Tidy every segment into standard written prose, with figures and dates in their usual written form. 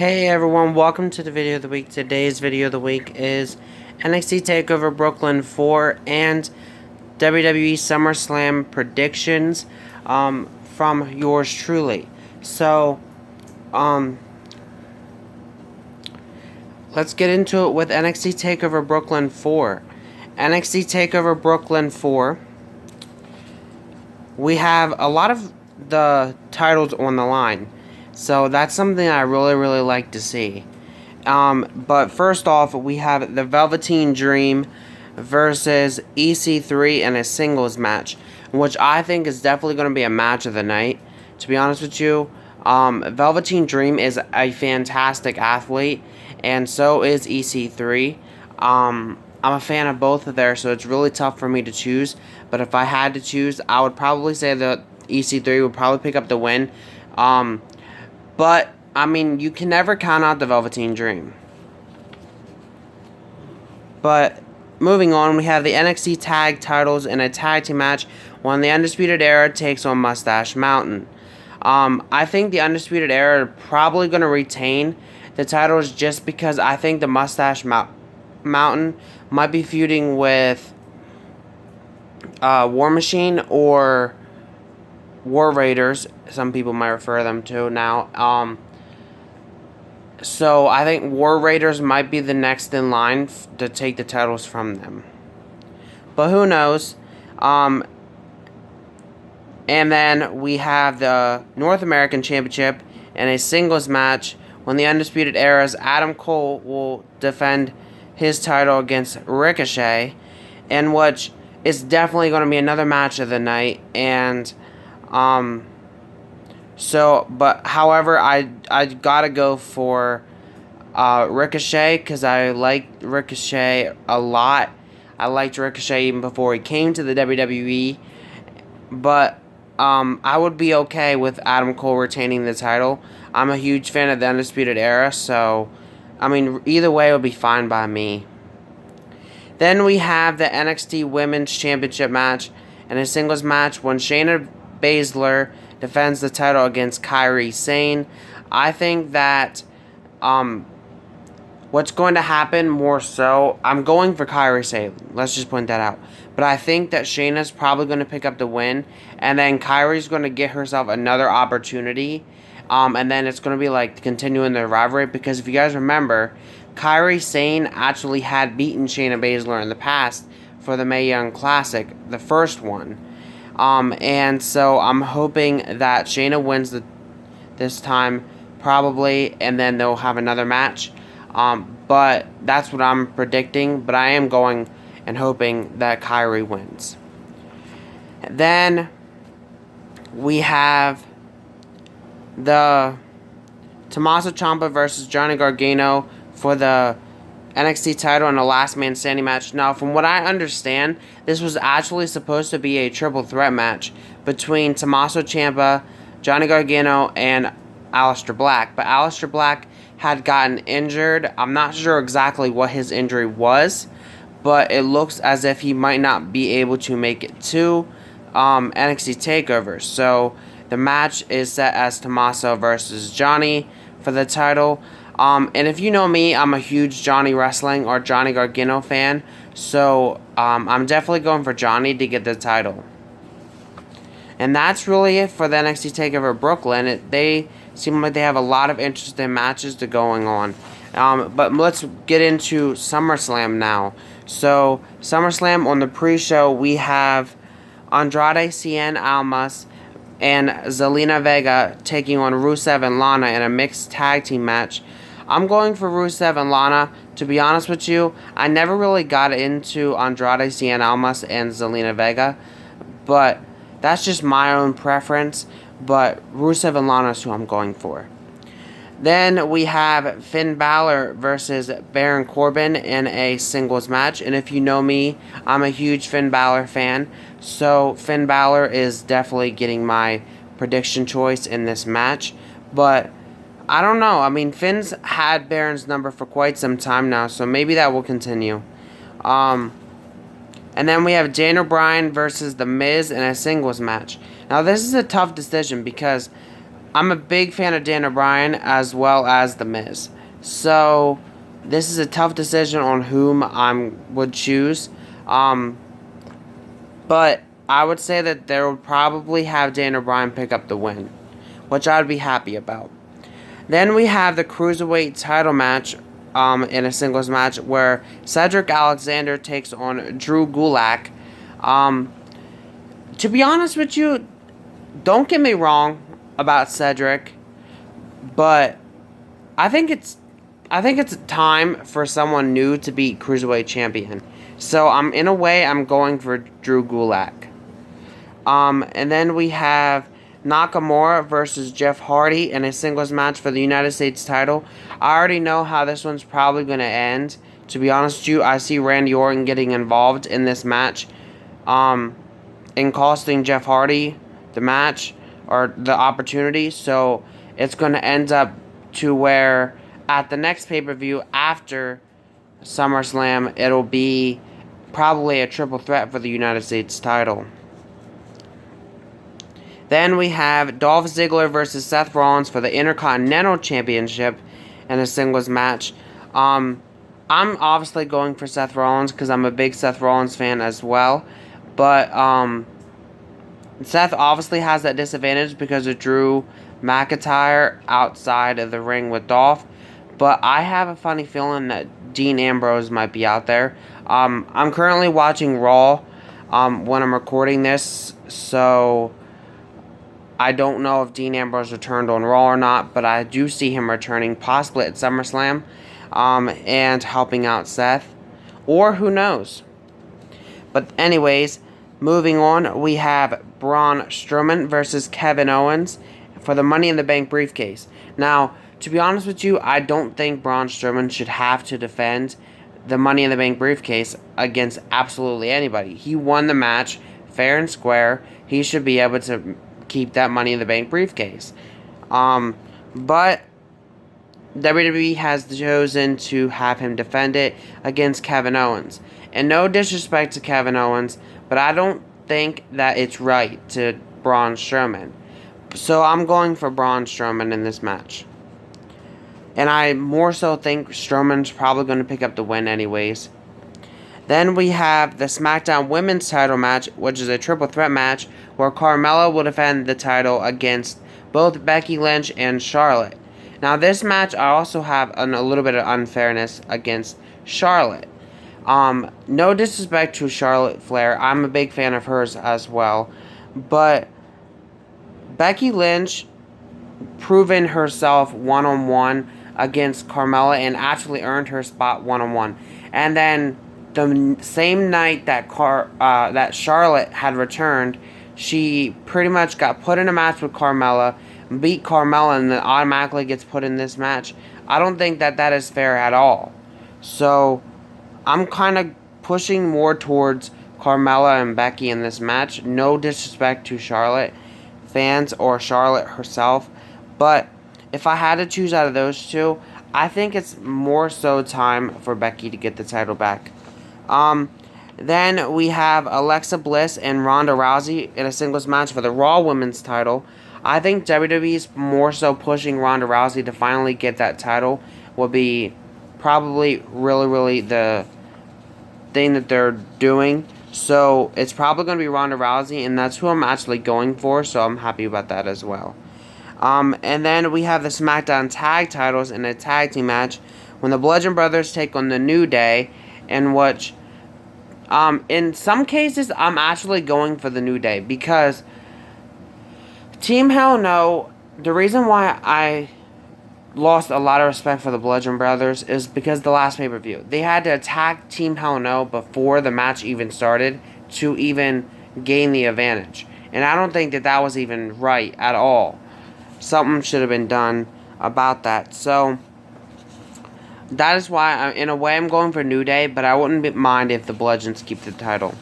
Hey everyone, welcome to the video of the week. Today's video of the week is NXT TakeOver Brooklyn 4 and WWE SummerSlam predictions from yours truly. So, let's get into it with NXT TakeOver Brooklyn 4. NXT TakeOver Brooklyn 4. We have a lot of the titles on the line. So that's something I really like to see. But first off, we have the Velveteen Dream versus EC3 in a singles match, which I think is definitely going to be a match of the night. To be honest with you, Velveteen Dream is a fantastic athlete, and so is EC3. I'm a fan of both of theirs, so it's really tough for me to choose. But if I had to choose, I would probably say that EC3 would probably pick up the win. But, I mean, you can never count out the Velveteen Dream. But, moving on, we have the NXT Tag Titles in a tag team match when the Undisputed Era takes on Mustache Mountain. I think the Undisputed Era are probably going to retain the titles just because I think the Mustache Mountain might be feuding with War Machine or War Raiders, some people might refer them to now. So I think War Raiders might be the next in line to take the titles from them. But who knows? And then we have the North American Championship in a singles match when the Undisputed Era's Adam Cole will defend his title against Ricochet, in which is definitely going to be another match of the night. And but however, I gotta go for Ricochet because I liked Ricochet a lot. I liked Ricochet even before he came to the WWE. But I would be okay with Adam Cole retaining the title. I'm a huge fan of the Undisputed Era, so I mean either way would be fine by me. Then we have the NXT Womens Championship match and a singles match when Shayna Baszler defends the title against Kairi Sane. I think that what's going to happen more so, I'm going for Kairi Sane. Let's just point that out. But I think that Shayna's probably going to pick up the win, and then Kairi's going to get herself another opportunity, and then it's going to be like continuing the rivalry, because if you guys remember, Kairi Sane actually had beaten Shayna Baszler in the past for the Mae Young Classic, the first one. And so I'm hoping that Shayna wins this time, probably, and then they'll have another match. But that's what I'm predicting, but I am going and hoping that Kairi wins. Then we have the Tommaso Ciampa versus Johnny Gargano for the NXT title in a last man standing match. Now, from what I understand, this was actually supposed to be a triple threat match between Tommaso Ciampa, Johnny Gargano, and Aleister Black. But Aleister Black had gotten injured. I'm not sure exactly what his injury was, but it looks as if he might not be able to make it to NXT TakeOver. So the match is set as Tommaso versus Johnny for the title. And if you know me, I'm a huge Johnny Wrestling or Johnny Gargano fan. So, I'm definitely going for Johnny to get the title. And that's really it for the NXT TakeOver Brooklyn. They seem like they have a lot of interesting matches going on. But let's get into SummerSlam now. So, SummerSlam on the pre-show, we have Andrade Cien Almas and Zelina Vega taking on Rusev and Lana in a mixed tag team match. I'm going for Rusev and Lana. To be honest with you, I never really got into Andrade Cien Almas and Zelina Vega, but that's just my own preference. But Rusev and Lana is who I'm going for. Then we have Finn Balor versus Baron Corbin in a singles match. And if you know me, I'm a huge Finn Balor fan. So Finn Balor is definitely getting my prediction choice in this match. But I don't know. I mean, Finn's had Baron's number for quite some time now, so maybe that will continue. And then we have Daniel Bryan versus The Miz in a singles match. Now, this is a tough decision because I'm a big fan of Daniel Bryan as well as The Miz. So this is a tough decision on whom I would choose. But I would say that there would probably have Daniel Bryan pick up the win, which I'd be happy about. Then we have the Cruiserweight title match in a singles match where Cedric Alexander takes on Drew Gulak. To be honest with you, don't get me wrong about Cedric, but I think it's time for someone new to be Cruiserweight champion. So in a way I'm going for Drew Gulak. And then we have Nakamura versus Jeff Hardy in a singles match for the United States title. I already know how this one's probably going to end. To be honest with you, I see Randy Orton getting involved in this match, and costing Jeff Hardy the match or the opportunity. So it's going to end up to where at the next pay-per-view after SummerSlam, it'll be probably a triple threat for the United States title. Then we have Dolph Ziggler versus Seth Rollins for the Intercontinental Championship in a singles match. I'm obviously going for Seth Rollins because I'm a big Seth Rollins fan as well. But Seth obviously has that disadvantage because of Drew McIntyre outside of the ring with Dolph. But I have a funny feeling that Dean Ambrose might be out there. I'm currently watching Raw when I'm recording this, so I don't know if Dean Ambrose returned on Raw or not, but I do see him returning possibly at SummerSlam and helping out Seth. Or who knows. But anyways, moving on, we have Braun Strowman versus Kevin Owens for the Money in the Bank briefcase. Now, to be honest with you, I don't think Braun Strowman should have to defend the Money in the Bank briefcase against absolutely anybody. He won the match fair and square. He should be able to keep that Money in the Bank briefcase. But WWE has chosen to have him defend it against Kevin Owens. And no disrespect to Kevin Owens, but I don't think that it's right to Braun Strowman. So I'm going for Braun Strowman in this match. And I more so think Strowman's probably going to pick up the win anyways. Then we have the SmackDown Women's title match, which is a triple threat match where Carmella will defend the title against both Becky Lynch and Charlotte. Now this match, I also have a little bit of unfairness against Charlotte. No disrespect to Charlotte Flair. I'm a big fan of hers as well. But Becky Lynch proven herself one-on-one against Carmella and actually earned her spot one-on-one. And then the same night that that Charlotte had returned, she pretty much got put in a match with Carmella, beat Carmella, and then automatically gets put in this match. I don't think that is fair at all. So I'm kind of pushing more towards Carmella and Becky in this match. No disrespect to Charlotte fans or Charlotte herself, but if I had to choose out of those two, I think it's more so time for Becky to get the title back. Then we have Alexa Bliss and Ronda Rousey in a singles match for the Raw Women's title. I think WWE's more so pushing Ronda Rousey to finally get that title will be probably really the thing that they're doing. So it's probably going to be Ronda Rousey, and that's who I'm actually going for, so I'm happy about that as well. And then we have the SmackDown Tag Titles in a tag team match when the Bludgeon Brothers take on the New Day, in which, in some cases, I'm actually going for the New Day, because Team Hell No, the reason why I lost a lot of respect for the Bludgeon Brothers is because the last pay-per-view, they had to attack Team Hell No before the match even started to even gain the advantage. And I don't think that was even right at all. Something should have been done about that. So that is why, in a way, I'm going for New Day, but I wouldn't mind if the Bludgeons keep the title.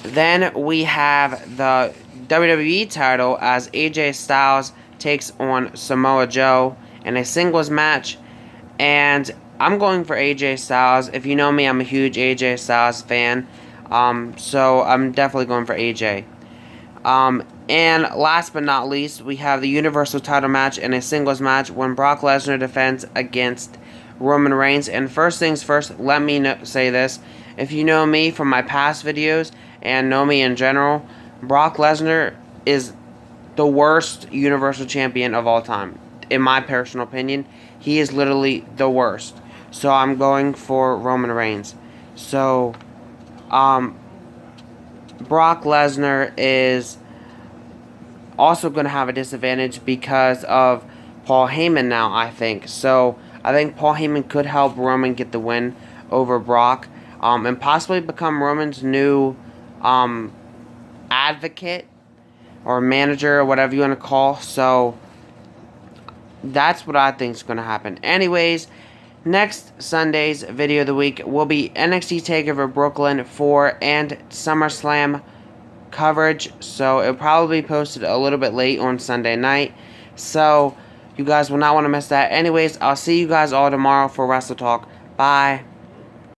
Then we have the WWE title as AJ Styles takes on Samoa Joe in a singles match, and I'm going for AJ Styles. If you know me, I'm a huge AJ Styles fan, so I'm definitely going for AJ. And last but not least, we have the Universal title match in a singles match when Brock Lesnar defends against Roman Reigns. And first things first, let me say this. If you know me from my past videos and know me in general, Brock Lesnar is the worst Universal Champion of all time. In my personal opinion, he is literally the worst. So I'm going for Roman Reigns. So, Brock Lesnar is also going to have a disadvantage because of Paul Heyman now, I think. So, I think Paul Heyman could help Roman get the win over Brock. And possibly become Roman's new advocate or manager or whatever you want to call. So, that's what I think is going to happen. Anyways, next Sunday's video of the week will be NXT TakeOver Brooklyn 4 and SummerSlam coverage. So it'll probably be posted a little bit late on Sunday night. So you guys will not want to miss that. Anyways, I'll see you guys all tomorrow for Wrestle Talk. Bye.